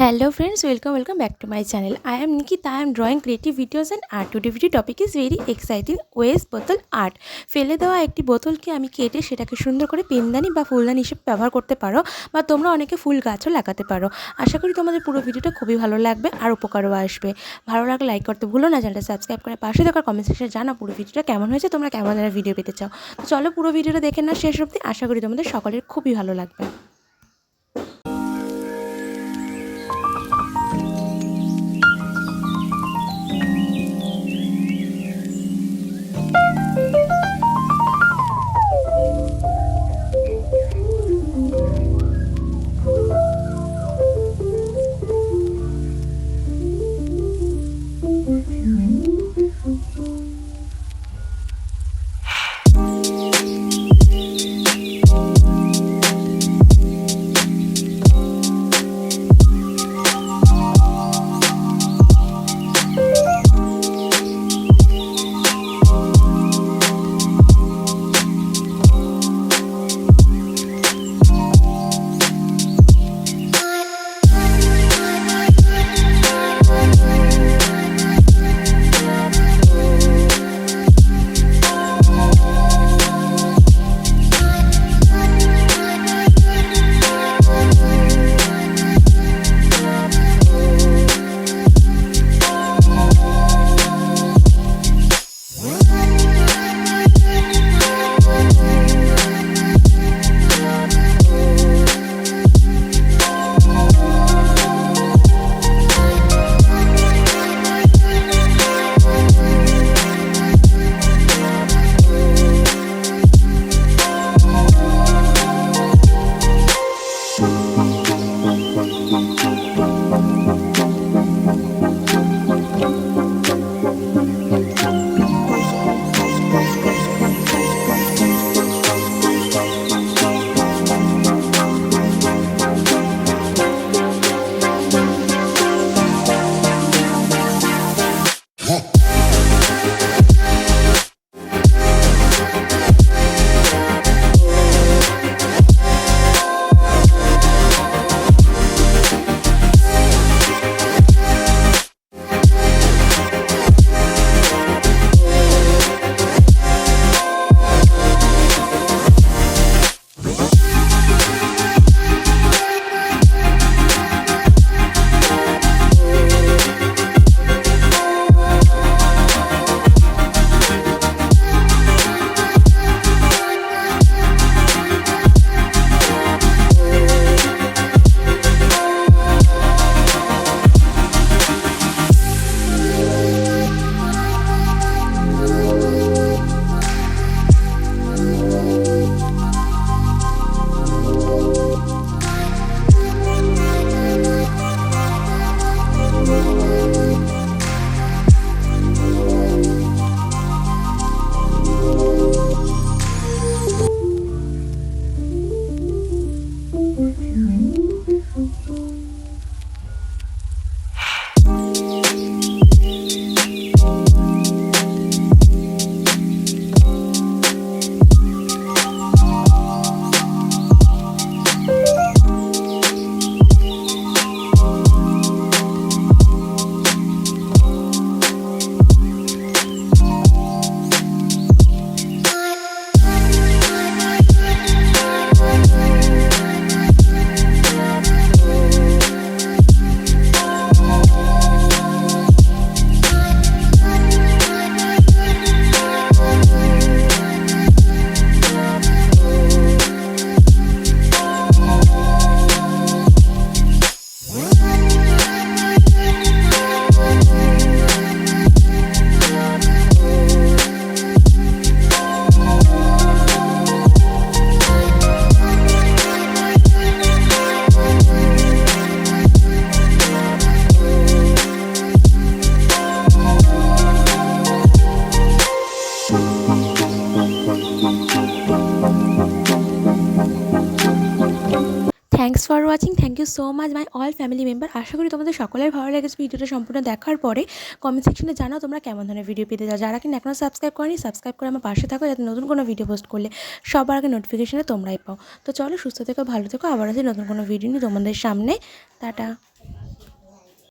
Hello friends, welcome back to my channel. I am Nikita. I am drawing creative videos and art. Today's video topic is very exciting, waste bottle art. ফেলে দেওয়া একটি বোতলকে আমি কেটে সেটাকে সুন্দর করে পেনদানি বা ফুলদানি হিসেবে ব্যবহার করতে পারো, বা তোমরা অনেকে ফুল গাছও লাগাতে পারো। আশা করি তোমাদের পুরো ভিডিওটা খুবই ভালো লাগবে আর উপকারও আসবে। ভালো লাগলে লাইক করতে ভুলো না, চ্যানেলটা সাবস্ক্রাইব করে পাশে থাকা কমেন্ট সেকশনে জানা পুরো ভিডিওটা কেমন হয়েছে, তোমরা কেমন ধরনের ভিডিও পেতে চাও। তো চলো পুরো ভিডিওটা দেখে না শেষ অবধি, আশা করি তোমাদের সকলের খুবই ভালো লাগবে। Thanks for watching. Thank you so much my all family member. আশা করি তোমাদের সকলের ভালো লেগেছে ভিডিওটা সম্পূর্ণ দেখার পরে। কমেন্ট সেকশনে জানাও তোমরা কেমন ধরনের ভিডিও পেতে চাও। যারা কিনা এখনও সাবস্ক্রাইব করেনি, সাবস্ক্রাইব করে আমার পাশে থাকো, যাতে নতুন কোনো ভিডিও পোস্ট করলে সবার আগে নোটিফিকেশনে তোমরাই পাও। তো চলো, সুস্থ থেকো, ভালো থেকো, আবার আসি নতুন কোনো ভিডিও নিয়ে তোমাদের সামনে। টাটা।